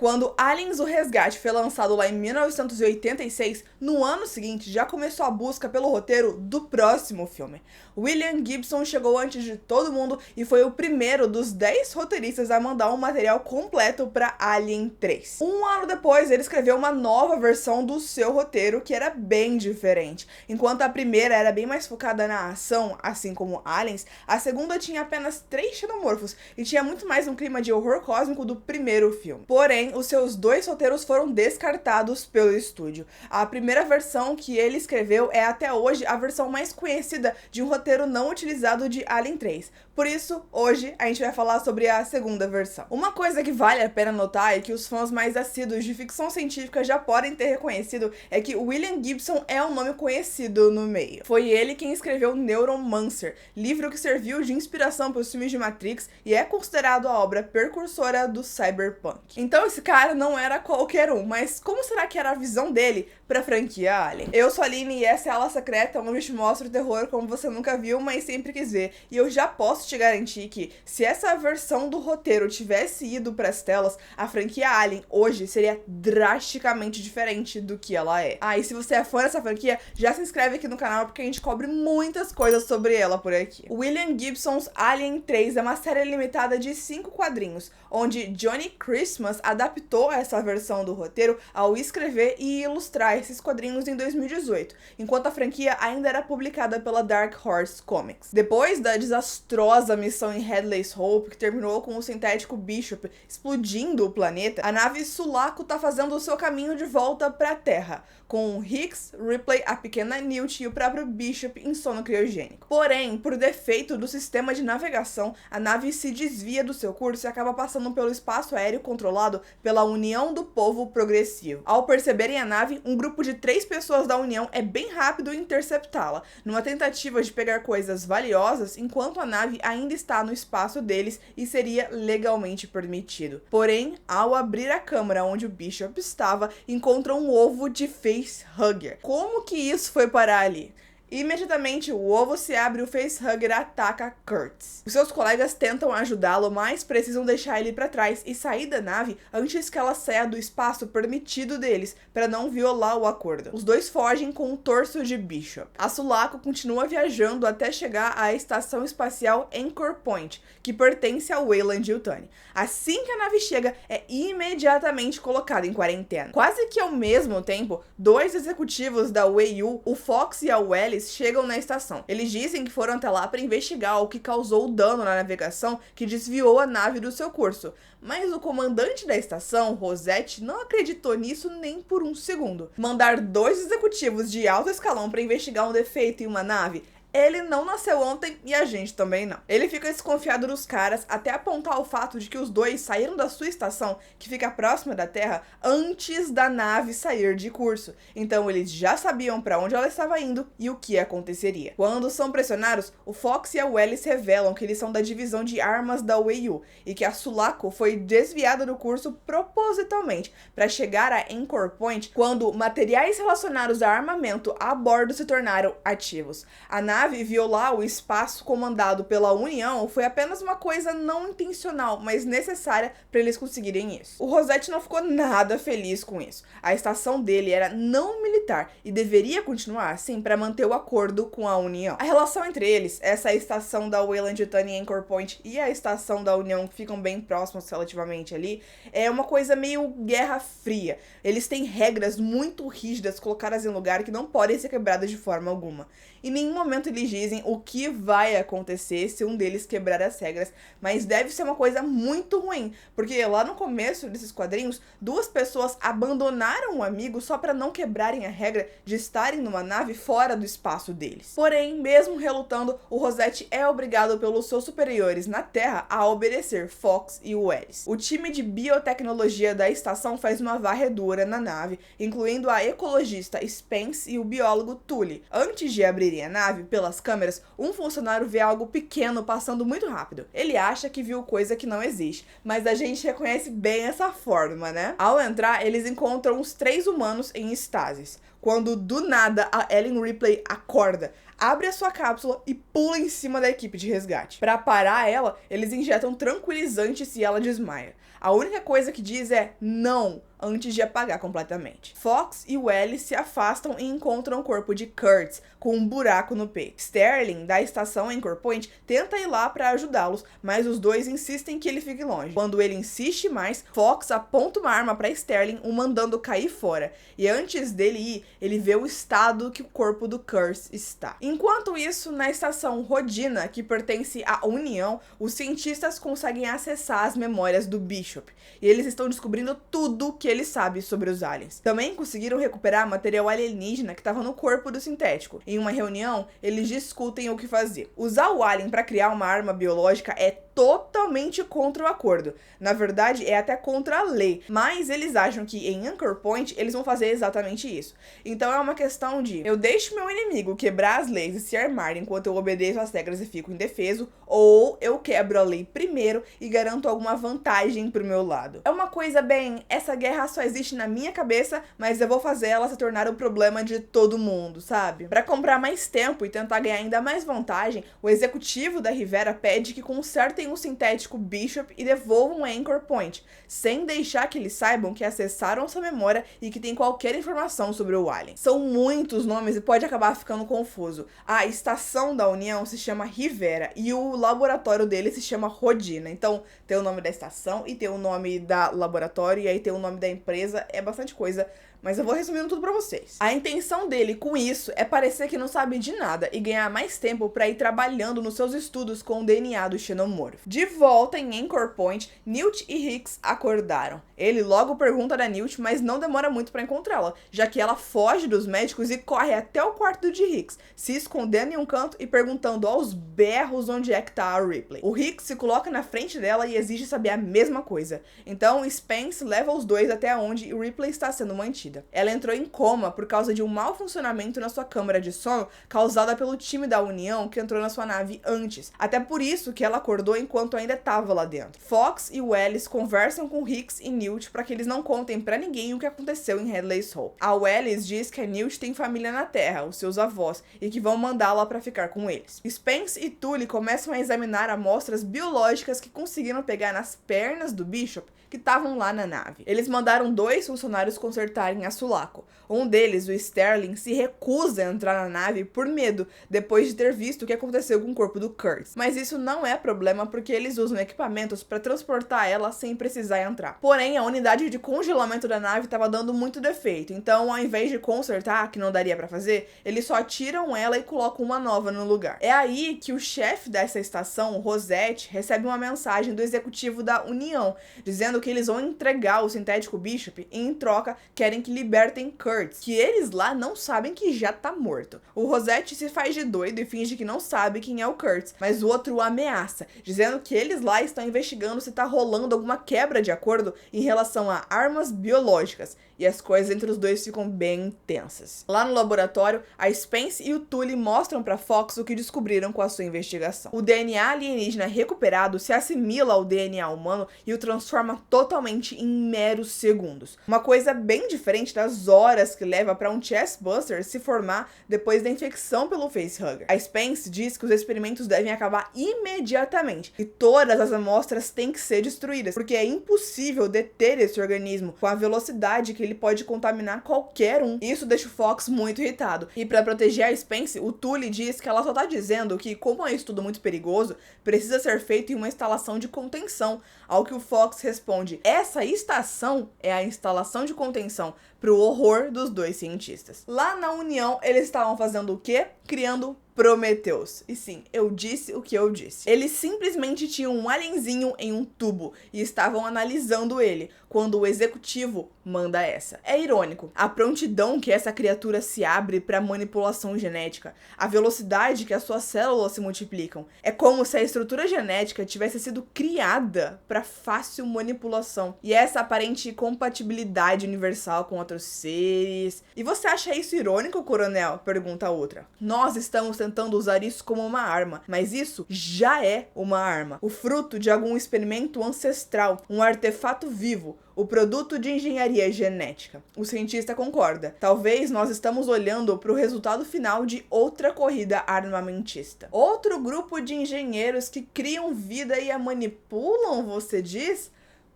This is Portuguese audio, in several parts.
Quando Aliens: O Resgate foi lançado lá em 1986, no ano seguinte já começou a busca pelo roteiro do próximo filme. William Gibson chegou antes de todo mundo e foi o primeiro dos 10 roteiristas a mandar um material completo para Alien 3. Um ano depois, ele escreveu uma nova versão do seu roteiro que era bem diferente. Enquanto a primeira era bem mais focada na ação, assim como Aliens, a segunda tinha apenas 3 xenomorfos e tinha muito mais um clima de horror cósmico do primeiro filme. Porém, os seus 2 roteiros foram descartados pelo estúdio. A primeira versão que ele escreveu é até hoje a versão mais conhecida de um roteiro não utilizado de Alien 3. Por isso, hoje a gente vai falar sobre a segunda versão. Uma coisa que vale a pena notar e que os fãs mais assíduos de ficção científica já podem ter reconhecido é que William Gibson é um nome conhecido no meio. Foi ele quem escreveu Neuromancer, livro que serviu de inspiração para os filmes de Matrix e é considerado a obra precursora do cyberpunk. Então esse cara não era qualquer um, mas como será que era a visão dele pra franquia Alien? Eu sou a Aline e essa é a Ala Secreta, onde eu te mostro o terror como você nunca viu, mas sempre quis ver. E eu já posso te garantir que, se essa versão do roteiro tivesse ido pras telas, a franquia Alien hoje seria drasticamente diferente do que ela é. Ah, e se você é fã dessa franquia, já se inscreve aqui no canal porque a gente cobre muitas coisas sobre ela por aqui. William Gibson's Alien 3 é uma série limitada de 5 quadrinhos, onde Johnny Christmas adaptou essa versão do roteiro ao escrever e ilustrar esses quadrinhos em 2018, enquanto a franquia ainda era publicada pela Dark Horse Comics. Depois da desastrosa missão em Headless Hope, que terminou com o sintético Bishop explodindo o planeta, a nave Sulaco tá fazendo o seu caminho de volta pra Terra, com Hicks, Ripley, a pequena Newt e o próprio Bishop em sono criogênico. Porém, por defeito do sistema de navegação, a nave se desvia do seu curso e acaba passando pelo espaço aéreo controlado pela União do Povo Progressivo. Ao perceberem a nave, um grupo de 3 pessoas da União é bem rápido em interceptá-la, numa tentativa de pegar coisas valiosas enquanto a nave ainda está no espaço deles e seria legalmente permitido. Porém, ao abrir a câmara onde o Bishop estava, encontram um ovo de facehugger. Como que isso foi parar ali? Imediatamente, o ovo se abre e o facehugger ataca Kurtz. Os seus colegas tentam ajudá-lo, mas precisam deixar ele para trás e sair da nave antes que ela saia do espaço permitido deles, para não violar o acordo. Os dois fogem com o torso de Bishop. A Sulaco continua viajando até chegar à estação espacial Anchor Point, que pertence ao Weyland-Yutani. Assim que a nave chega, é imediatamente colocada em quarentena. Quase que ao mesmo tempo, 2 executivos da Weyu, o Fox e a Wells, chegam na estação. Eles dizem que foram até lá para investigar o que causou o dano na navegação que desviou a nave do seu curso. Mas o comandante da estação, Rosette, não acreditou nisso nem por um segundo. Mandar 2 executivos de alto escalão para investigar um defeito em uma nave? Ele não nasceu ontem e a gente também não. Ele fica desconfiado dos caras até apontar o fato de que os 2 saíram da sua estação, que fica próxima da Terra, antes da nave sair de curso. Então eles já sabiam para onde ela estava indo e o que aconteceria. Quando são pressionados, o Fox e a Wells revelam que eles são da divisão de armas da Weyu e que a Sulaco foi desviada do curso propositalmente para chegar a Anchor Point quando materiais relacionados a armamento a bordo se tornaram ativos. A nave violar o espaço comandado pela União foi apenas uma coisa não intencional, mas necessária para eles conseguirem isso. O Rosette não ficou nada feliz com isso. A estação dele era não militar e deveria continuar assim para manter o acordo com a União. A relação entre eles, essa estação da Weyland-Yutani Anchor Point e a estação da União, que ficam bem próximos relativamente ali, é uma coisa meio Guerra Fria. Eles têm regras muito rígidas colocadas em lugar que não podem ser quebradas de forma alguma. Em nenhum momento eles dizem o que vai acontecer se um deles quebrar as regras, mas deve ser uma coisa muito ruim, porque lá no começo desses quadrinhos, 2 pessoas abandonaram um amigo só para não quebrarem a regra de estarem numa nave fora do espaço deles. Porém, mesmo relutando, o Rosette é obrigado pelos seus superiores na Terra a obedecer Fox e Wells. O time de biotecnologia da estação faz uma varredura na nave, incluindo a ecologista Spence e o biólogo Tully. Antes de abrirem a nave, pelas câmeras, um funcionário vê algo pequeno passando muito rápido. Ele acha que viu coisa que não existe, mas a gente reconhece bem essa forma, né? Ao entrar, eles encontram os 3 humanos em estasis, quando do nada a Ellen Ripley acorda, abre a sua cápsula e pula em cima da equipe de resgate. Para parar ela, eles injetam tranquilizantes e ela desmaia. A única coisa que diz é não antes de apagar completamente. Fox e Welly se afastam e encontram o corpo de Kurtz com um buraco no peito. Sterling, da estação Anchor Point, tenta ir lá para ajudá-los, mas os dois insistem que ele fique longe. Quando ele insiste mais, Fox aponta uma arma para Sterling, o mandando cair fora. E antes dele ir, ele vê o estado que o corpo do Kurtz está. Enquanto isso, na estação Rodina, que pertence à União, os cientistas conseguem acessar as memórias do Bishop. E eles estão descobrindo tudo que ele sabe sobre os aliens. Também conseguiram recuperar material alienígena que estava no corpo do sintético. Em uma reunião, eles discutem o que fazer. Usar o alien para criar uma arma biológica é totalmente contra o acordo. Na verdade, é até contra a lei. Mas eles acham que em Anchor Point eles vão fazer exatamente isso. Então é uma questão de eu deixo meu inimigo quebrar as leis e se armar enquanto eu obedeço às regras e fico indefeso, ou eu quebro a lei primeiro e garanto alguma vantagem pro meu lado. É uma coisa bem, essa guerra só existe na minha cabeça, mas eu vou fazer ela se tornar o problema de todo mundo, sabe? Para comprar mais tempo e tentar ganhar ainda mais vantagem, o executivo da Rivera pede que consertem o sintético Bishop e devolvam a Anchor Point, sem deixar que eles saibam que acessaram sua memória e que tem qualquer informação sobre o alien. São muitos nomes e pode acabar ficando confuso. A estação da União se chama Rivera e o laboratório dele se chama Rodina. Então tem o nome da estação e tem o nome da laboratório e aí tem o nome da empresa, é bastante coisa. Mas eu vou resumindo tudo pra vocês. A intenção dele com isso é parecer que não sabe de nada e ganhar mais tempo pra ir trabalhando nos seus estudos com o DNA do xenomorfo. De volta em Anchor Point, Newt e Hicks acordaram. Ele logo pergunta da Newt, mas não demora muito pra encontrá-la, já que ela foge dos médicos e corre até o quarto de Hicks, se escondendo em um canto e perguntando aos berros onde é que tá a Ripley. O Hicks se coloca na frente dela e exige saber a mesma coisa. Então Spence leva os dois até onde Ripley está sendo mantida. Ela entrou em coma por causa de um mau funcionamento na sua câmara de sono causada pelo time da União que entrou na sua nave antes. Até por isso que ela acordou enquanto ainda estava lá dentro. Fox e Wells conversam com Hicks e Newt para que eles não contem para ninguém o que aconteceu em Hadley's Hope. A Wells diz que a Newt tem família na Terra, os seus avós, e que vão mandá-la para ficar com eles. Spence e Tully começam a examinar amostras biológicas que conseguiram pegar nas pernas do Bishop que estavam lá na nave. Eles mandaram 2 funcionários consertarem a Sulaco. Um deles, o Sterling, se recusa a entrar na nave por medo, depois de ter visto o que aconteceu com o corpo do Kurtz. Mas isso não é problema porque eles usam equipamentos para transportar ela sem precisar entrar. Porém, a unidade de congelamento da nave estava dando muito defeito, então ao invés de consertar, que não daria para fazer, eles só tiram ela e colocam uma nova no lugar. É aí que o chefe dessa estação, Rosette, recebe uma mensagem do executivo da União, dizendo que eles vão entregar o sintético Bishop e em troca querem que libertem Kurtz, que eles lá não sabem que já tá morto. O Rosette se faz de doido e finge que não sabe quem é o Kurtz, mas o outro o ameaça, dizendo que eles lá estão investigando se tá rolando alguma quebra de acordo em relação a armas biológicas, e as coisas entre os dois ficam bem tensas. Lá no laboratório, a Spence e o Tully mostram pra Fox o que descobriram com a sua investigação. O DNA alienígena recuperado se assimila ao DNA humano e o transforma totalmente em meros segundos. Uma coisa bem diferente das horas que leva para um chestbuster se formar depois da infecção pelo facehugger. A Spence diz que os experimentos devem acabar imediatamente e todas as amostras têm que ser destruídas, porque é impossível deter esse organismo com a velocidade que ele pode contaminar qualquer um. Isso deixa o Fox muito irritado. E para proteger a Spence, o Tully diz que ela só tá dizendo que, como é um estudo muito perigoso, precisa ser feito em uma instalação de contenção, ao que o Fox responde: essa estação é a instalação de contenção, pro horror dos dois cientistas. Lá na União, eles estavam fazendo o quê? Criando Prometheus. E sim, eu disse o que eu disse. Eles simplesmente tinham um alienzinho em um tubo e estavam analisando ele, quando o executivo manda essa. É irônico, a prontidão que essa criatura se abre para manipulação genética, a velocidade que as suas células se multiplicam. É como se a estrutura genética tivesse sido criada para fácil manipulação. E essa aparente compatibilidade universal com outros seres. E você acha isso irônico, coronel? Pergunta a outra. Nós estamos tentando usar isso como uma arma, mas isso já é uma arma. O fruto de algum experimento ancestral, um artefato vivo, o produto de engenharia genética. O cientista concorda. Talvez nós estamos olhando para o resultado final de outra corrida armamentista. Outro grupo de engenheiros que criam vida e a manipulam, você diz?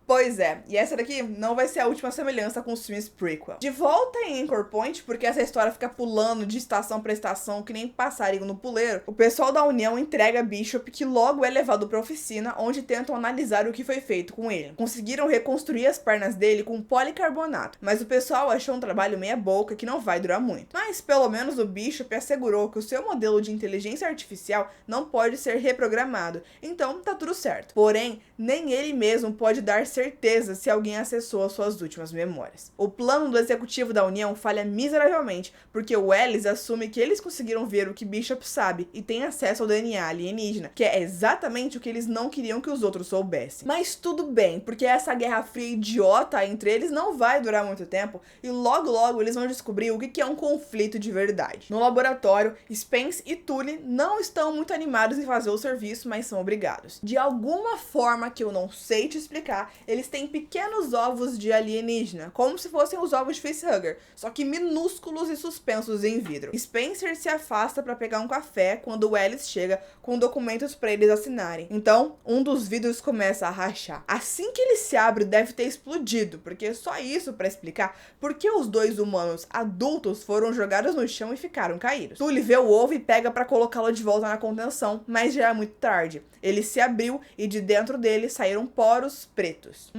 Pois é, e essa daqui não vai ser a última semelhança com os filmes prequel. De volta em Anchor Point, porque essa história fica pulando de estação pra estação que nem passarinho no puleiro, o pessoal da União entrega Bishop, que logo é levado pra oficina, onde tentam analisar o que foi feito com ele. Conseguiram reconstruir as pernas dele com policarbonato, mas o pessoal achou um trabalho meia boca que não vai durar muito. Mas pelo menos o Bishop assegurou que o seu modelo de inteligência artificial não pode ser reprogramado, então tá tudo certo. Porém, nem ele mesmo pode dar certeza se alguém acessou as suas últimas memórias. O plano do executivo da União falha miseravelmente, porque o Ellis assume que eles conseguiram ver o que Bishop sabe e tem acesso ao DNA alienígena, que é exatamente o que eles não queriam que os outros soubessem. Mas tudo bem, porque essa guerra fria idiota entre eles não vai durar muito tempo e logo logo eles vão descobrir o que é um conflito de verdade. No laboratório, Spence e Tully não estão muito animados em fazer o serviço, mas são obrigados. De alguma forma que eu não sei te explicar, eles têm pequenos ovos de alienígena, como se fossem os ovos de facehugger, só que minúsculos e suspensos em vidro. Spencer se afasta para pegar um café quando o Ellis chega com documentos para eles assinarem. Então, um dos vidros começa a rachar. Assim que ele se abre, deve ter explodido, porque só isso para explicar por que os dois humanos adultos foram jogados no chão e ficaram caídos. Tully vê o ovo e pega para colocá-lo de volta na contenção, mas já é muito tarde. Ele se abriu e de dentro dele saíram poros pretos.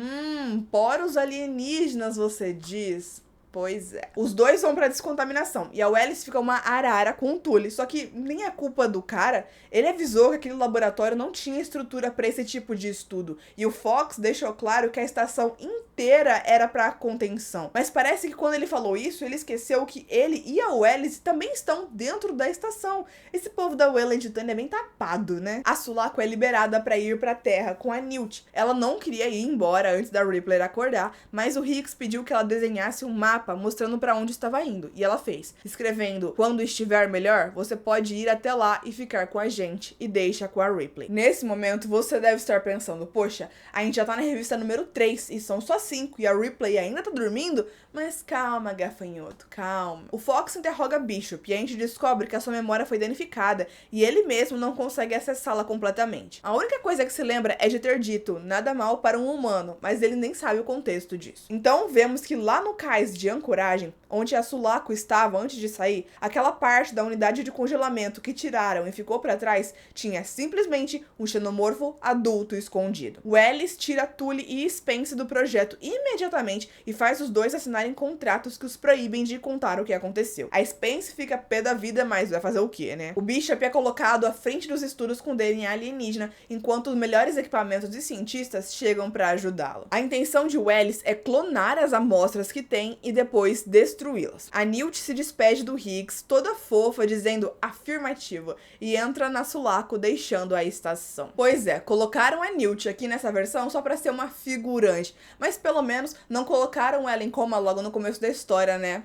Poros alienígenas, você diz? Pois é. Os dois vão pra descontaminação e a Ellis fica uma arara com o Tully, só que nem é culpa do cara. Ele avisou que aquele laboratório não tinha estrutura pra esse tipo de estudo e o Fox deixou claro que a estação inteira era pra contenção. Mas parece que quando ele falou isso, ele esqueceu que ele e a Ellis também estão dentro da estação. Esse povo da Weyland Yutani é bem tapado, né? A Sulaco é liberada pra ir pra Terra com a Newt. Ela não queria ir embora antes da Ripley acordar, mas o Hicks pediu que ela desenhasse um mapa mostrando para onde estava indo, e ela fez, escrevendo: quando estiver melhor, você pode ir até lá e ficar com a gente, e deixa com a Ripley. Nesse momento, você deve estar pensando: poxa, a gente já tá na revista número 3, e são só 5, e a Ripley ainda tá dormindo? Mas calma, gafanhoto, calma. O Fox interroga Bishop, e a gente descobre que a sua memória foi danificada, e ele mesmo não consegue acessá-la completamente. A única coisa que se lembra é de ter dito: nada mal para um humano, mas ele nem sabe o contexto disso. Então, vemos que lá no cais de ancoragem, onde a Sulaco estava antes de sair, aquela parte da unidade de congelamento que tiraram e ficou para trás tinha simplesmente um xenomorfo adulto escondido. O Ellis tira Tully e Spence do projeto imediatamente e faz os dois assinarem contratos que os proíbem de contar o que aconteceu. A Spence fica pé da vida, mas vai fazer o quê, né? O Bishop é colocado à frente dos estudos com DNA alienígena, enquanto os melhores equipamentos e cientistas chegam para ajudá-lo. A intenção de Ellis é clonar as amostras que tem e depois destruí-las. A Newt se despede do Hicks, toda fofa, dizendo afirmativo, e entra na Sulaco, deixando a estação. Pois é, colocaram a Newt aqui nessa versão só pra ser uma figurante, mas pelo menos não colocaram ela em coma logo no começo da história, né?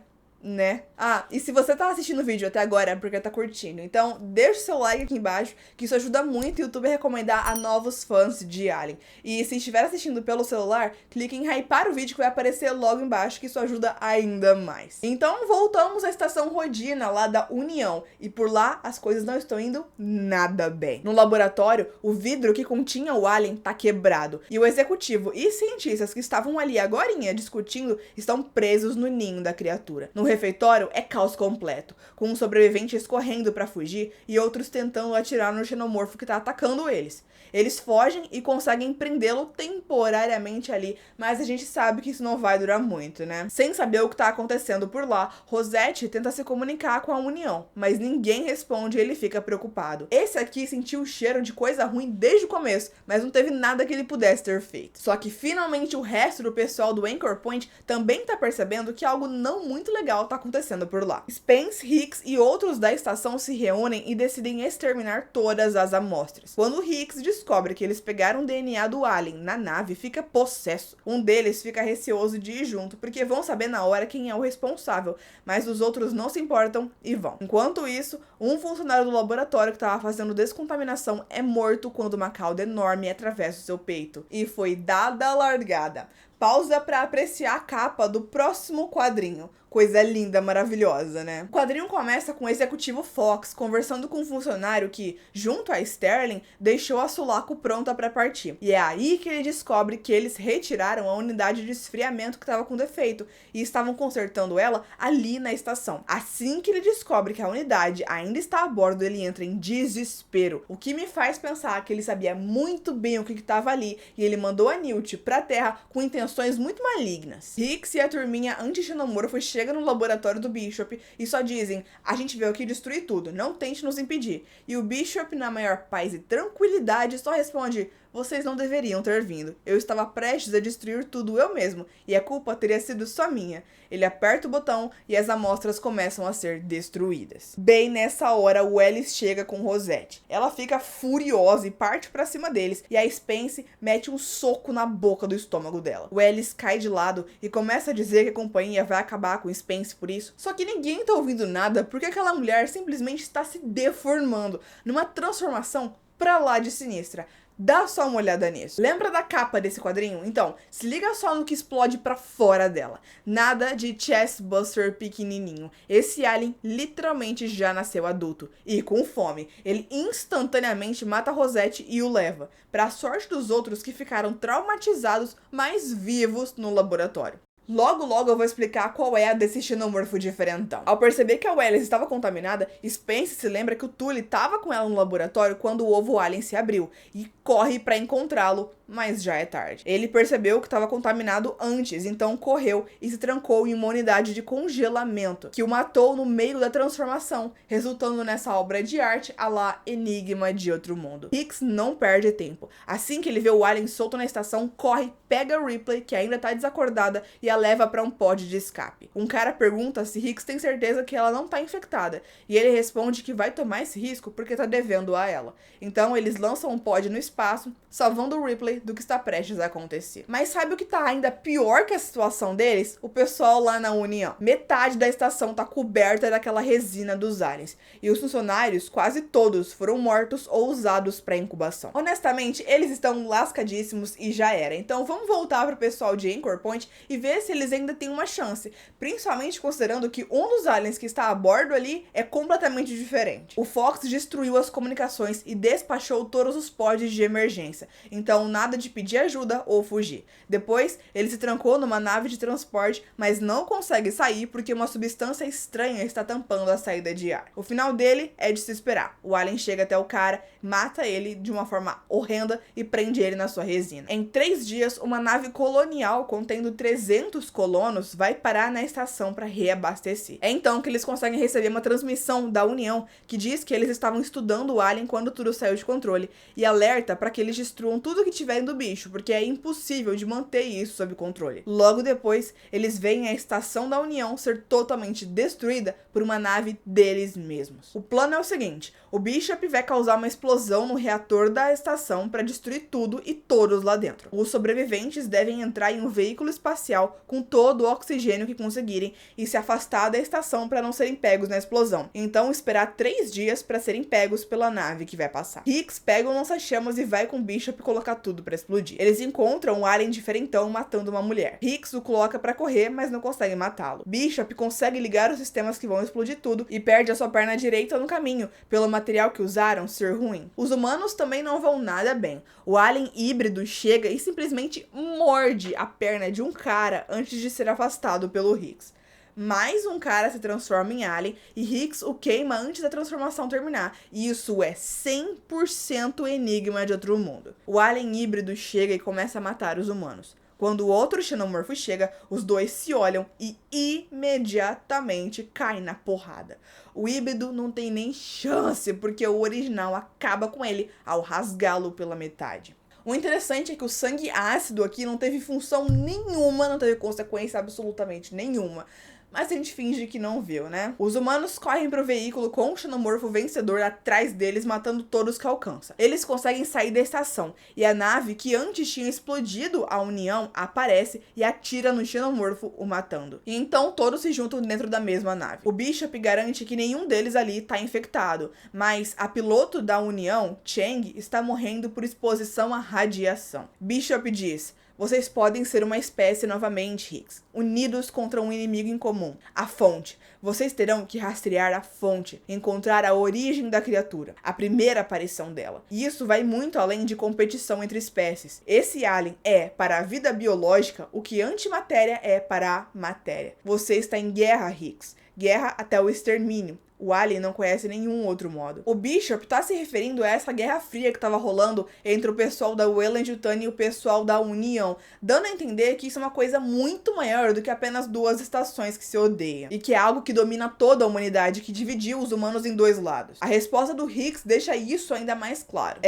Ah, e se você tá assistindo o vídeo até agora é porque tá curtindo. Então, deixa o seu like aqui embaixo, que isso ajuda muito o YouTube a recomendar a novos fãs de Alien. E se estiver assistindo pelo celular, clique em hypar o vídeo que vai aparecer logo embaixo, que isso ajuda ainda mais. Então, voltamos à estação Rodina, lá da União. E por lá, as coisas não estão indo nada bem. No laboratório, o vidro que continha o Alien tá quebrado. E o executivo e cientistas que estavam ali agorinha discutindo estão presos no ninho da criatura. No refeitório é caos completo, com um sobreviventes correndo para fugir e outros tentando atirar no xenomorfo que tá atacando eles. Eles fogem e conseguem prendê-lo temporariamente ali, mas a gente sabe que isso não vai durar muito, né? Sem saber o que tá acontecendo por lá, Rosette tenta se comunicar com a União, mas ninguém responde e ele fica preocupado. Esse aqui sentiu o cheiro de coisa ruim desde o começo, mas não teve nada que ele pudesse ter feito. Só que finalmente o resto do pessoal do Anchor Point também tá percebendo que algo não muito legal tá acontecendo por lá. Spence, Hicks e outros da estação se reúnem e decidem exterminar todas as amostras. Quando Hicks descobre que eles pegaram o DNA do Alien na nave, fica possesso. Um deles fica receoso de ir junto, porque vão saber na hora quem é o responsável, mas os outros não se importam e vão. Enquanto isso, um funcionário do laboratório que estava fazendo descontaminação é morto quando uma cauda enorme atravessa o seu peito. E foi dada a largada. Pausa para apreciar a capa do próximo quadrinho. Coisa linda, maravilhosa, né? O quadrinho começa com o executivo Fox conversando com um funcionário que, junto a Sterling, deixou a Sulaco pronta para partir. E é aí que ele descobre que eles retiraram a unidade de esfriamento que estava com defeito e estavam consertando ela ali na estação. Assim que ele descobre que a unidade ainda está a bordo, ele entra em desespero. O que me faz pensar que ele sabia muito bem o que estava ali e ele mandou a Newt pra Terra com intenções muito malignas. Hicks e a turminha anti-xenomorfo chegam no laboratório do Bishop e só dizem: a gente veio aqui destruir tudo, não tente nos impedir. E o Bishop, na maior paz e tranquilidade, só responde: vocês não deveriam ter vindo. Eu estava prestes a destruir tudo eu mesmo, e a culpa teria sido só minha. Ele aperta o botão e as amostras começam a ser destruídas. Bem nessa hora, o Ellis chega com Rosette. Ela fica furiosa e parte pra cima deles, e a Spence mete um soco na boca do estômago dela. O Ellis cai de lado e começa a dizer que a companhia vai acabar com Spence por isso. Só que ninguém tá ouvindo nada, porque aquela mulher simplesmente está se deformando numa transformação pra lá de sinistra. Dá só uma olhada nisso. Lembra da capa desse quadrinho? Então, se liga só no que explode pra fora dela. Nada de chestbuster pequenininho. Esse alien literalmente já nasceu adulto. E com fome. Ele instantaneamente mata Rosette e o leva. Pra sorte dos outros que ficaram traumatizados, mas vivos no laboratório. Logo eu vou explicar qual é a desse xenomorfo diferentão. Ao perceber que a Wells estava contaminada, Spence se lembra que o Tully estava com ela no laboratório quando o ovo alien se abriu e corre para encontrá-lo, mas já é tarde. Ele percebeu que estava contaminado antes, então correu e se trancou em uma unidade de congelamento, que o matou no meio da transformação, resultando nessa obra de arte à la Enigma de Outro Mundo. Hicks não perde tempo. Assim que ele vê o alien solto na estação, corre, pega a Ripley, que ainda tá desacordada, e a leva para um pod de escape. Um cara pergunta se Hicks tem certeza que ela não tá infectada, e ele responde que vai tomar esse risco porque tá devendo a ela. Então eles lançam um pod no espaço, salvando Ripley do que está prestes a acontecer. Mas sabe o que tá ainda pior que a situação deles? O pessoal lá na União. Metade da estação tá coberta daquela resina dos aliens, e os funcionários, quase todos, foram mortos ou usados para incubação. Honestamente, eles estão lascadíssimos e já era. Então vamos voltar pro pessoal de Anchor Point e ver se eles ainda têm uma chance, principalmente considerando que um dos aliens que está a bordo ali é completamente diferente. O Fox destruiu as comunicações e despachou todos os pods de emergência, então nada de pedir ajuda ou fugir. Depois, ele se trancou numa nave de transporte, mas não consegue sair porque uma substância estranha está tampando a saída de ar. O final dele é de se esperar. O alien chega até o cara, mata ele de uma forma horrenda e prende ele na sua resina. Em 3 dias, uma nave colonial contendo 300 colonos vai parar na estação para reabastecer. É então que eles conseguem receber uma transmissão da União que diz que eles estavam estudando o alien quando tudo saiu de controle e alerta para que eles destruam tudo que tiverem do bicho, porque é impossível de manter isso sob controle. Logo depois, eles veem a estação da União ser totalmente destruída por uma nave deles mesmos. O plano é o seguinte: o Bishop vai causar uma explosão no reator da estação para destruir tudo e todos lá dentro. Os sobreviventes devem entrar em um veículo espacial com todo o oxigênio que conseguirem e se afastar da estação para não serem pegos na explosão. Então esperar 3 dias para serem pegos pela nave que vai passar. Hicks pega um lança-chamas e vai com o Bishop colocar tudo para explodir. Eles encontram um alien diferentão matando uma mulher. Hicks o coloca para correr, mas não consegue matá-lo. Bishop consegue ligar os sistemas que vão explodir tudo e perde a sua perna direita no caminho, pelo material que usaram ser ruim. Os humanos também não vão nada bem. O alien híbrido chega e simplesmente morde a perna de um cara antes de ser afastado pelo Hicks. Mais um cara se transforma em alien e Hicks o queima antes da transformação terminar. E isso é 100% Enigma de Outro Mundo. O alien híbrido chega e começa a matar os humanos. Quando o outro xenomorfo chega, os dois se olham e imediatamente caem na porrada. O híbrido não tem nem chance, porque o original acaba com ele ao rasgá-lo pela metade. O interessante é que o sangue ácido aqui não teve função nenhuma, não teve consequência absolutamente nenhuma. Mas a gente finge que não viu, né? Os humanos correm pro veículo com o xenomorfo vencedor atrás deles, matando todos que alcança. Eles conseguem sair da estação, e a nave que antes tinha explodido a União aparece e atira no xenomorfo, o matando. E então todos se juntam dentro da mesma nave. O Bishop garante que nenhum deles ali tá infectado, mas a piloto da União, Chang, está morrendo por exposição à radiação. Bishop diz: Vocês podem ser uma espécie novamente, Hicks, unidos contra um inimigo em comum, a fonte. Vocês terão que rastrear a fonte, encontrar a origem da criatura, a primeira aparição dela. E isso vai muito além de competição entre espécies. Esse alien é, para a vida biológica, o que antimatéria é para a matéria. Você está em guerra, Hicks. Guerra até o extermínio. O Alien não conhece nenhum outro modo. O Bishop tá se referindo a essa guerra fria que tava rolando entre o pessoal da Weyland-Yutani e o pessoal da União, dando a entender que isso é uma coisa muito maior do que apenas duas estações que se odeiam, e que é algo que domina toda a humanidade, que dividiu os humanos em dois lados. A resposta do Hicks deixa isso ainda mais claro.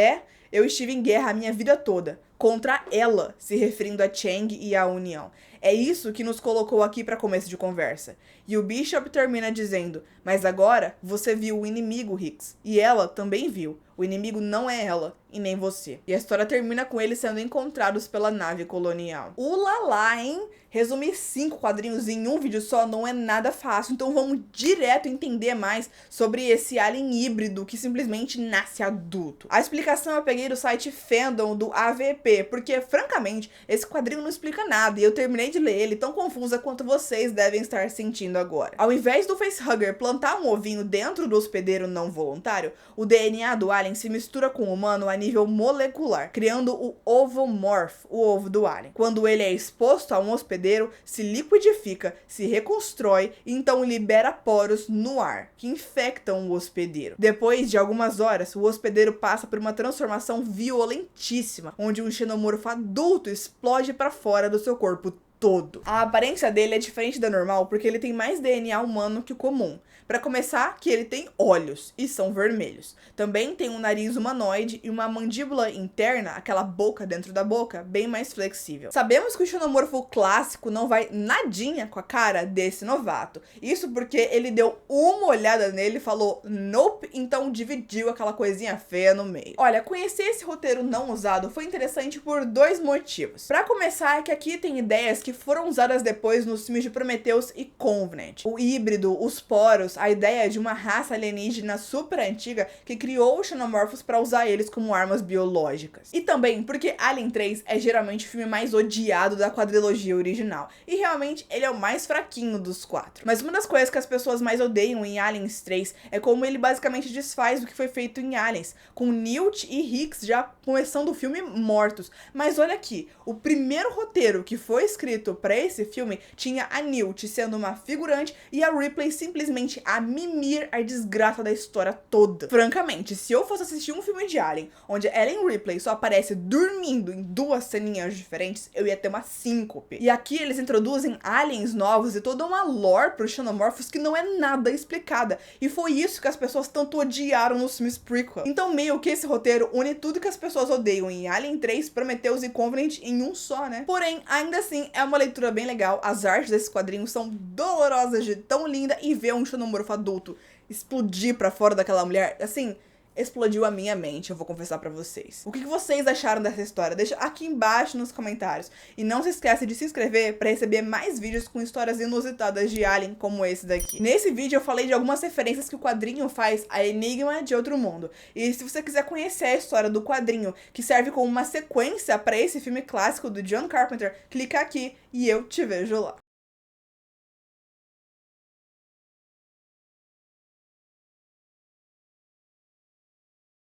Eu estive em guerra a minha vida toda, contra ela, se referindo a Chang e a União. É isso que nos colocou aqui para começo de conversa. E o Bishop termina dizendo, mas agora você viu o inimigo, Hicks. E ela também viu. O inimigo não é ela e nem você. E a história termina com eles sendo encontrados pela nave colonial. Ulala, hein? Resumir 5 quadrinhos em um vídeo só não é nada fácil, então vamos direto entender mais sobre esse alien híbrido que simplesmente nasce adulto. A explicação eu peguei do site Fandom do AVP, porque francamente esse quadrinho não explica nada e eu terminei de ler ele tão confusa quanto vocês devem estar sentindo agora. Ao invés do facehugger plantar um ovinho dentro do hospedeiro não voluntário, o DNA do alien se mistura com o humano a nível molecular, criando o ovomorph, o ovo do alien. Quando ele é exposto a um hospedeiro, se liquidifica, se reconstrói e então libera poros no ar, que infectam o hospedeiro. Depois de algumas horas, o hospedeiro passa por uma transformação violentíssima, onde um xenomorfo adulto explode para fora do seu corpo todo. A aparência dele é diferente da normal porque ele tem mais DNA humano que o comum. Para começar, que ele tem olhos e são vermelhos. Também tem um nariz humanoide e uma mandíbula interna, aquela boca dentro da boca, bem mais flexível. Sabemos que o xenomorfo clássico não vai nadinha com a cara desse novato. Isso porque ele deu uma olhada nele e falou nope, então dividiu aquela coisinha feia no meio. Olha, conhecer esse roteiro não usado foi interessante por 2 motivos. Para começar, é que aqui tem ideias que foram usadas depois nos filmes de Prometheus e Covenant. O híbrido, os poros, a ideia de uma raça alienígena super antiga que criou os xenomorfos para usar eles como armas biológicas. E também porque Alien 3 é geralmente o filme mais odiado da quadrilogia original. E realmente ele é o mais fraquinho dos 4. Mas uma das coisas que as pessoas mais odeiam em Aliens 3 é como ele basicamente desfaz o que foi feito em Aliens, com Newt e Hicks já começando o filme mortos. Mas olha aqui, o primeiro roteiro que foi escrito para esse filme tinha a Newt sendo uma figurante e a Ripley simplesmente a mimir a desgraça da história toda. Francamente, se eu fosse assistir um filme de Alien, onde Ellen Ripley só aparece dormindo em 2 ceninhas diferentes, eu ia ter uma síncope. E aqui eles introduzem aliens novos e toda uma lore pros xenomorfos que não é nada explicada. E foi isso que as pessoas tanto odiaram nos filmes prequel. Então meio que esse roteiro une tudo que as pessoas odeiam em Alien 3, Prometheus e Covenant em um só, né? Porém, ainda assim, é uma leitura bem legal. As artes desses quadrinhos são dolorosas de tão linda e ver um xenomorfo adulto explodir pra fora daquela mulher, assim, explodiu a minha mente, eu vou confessar pra vocês. O que vocês acharam dessa história? Deixa aqui embaixo nos comentários. E não se esqueça de se inscrever pra receber mais vídeos com histórias inusitadas de Alien como esse daqui. Nesse vídeo eu falei de algumas referências que o quadrinho faz a Enigma de Outro Mundo. E se você quiser conhecer a história do quadrinho, que serve como uma sequência pra esse filme clássico do John Carpenter, clica aqui e eu te vejo lá.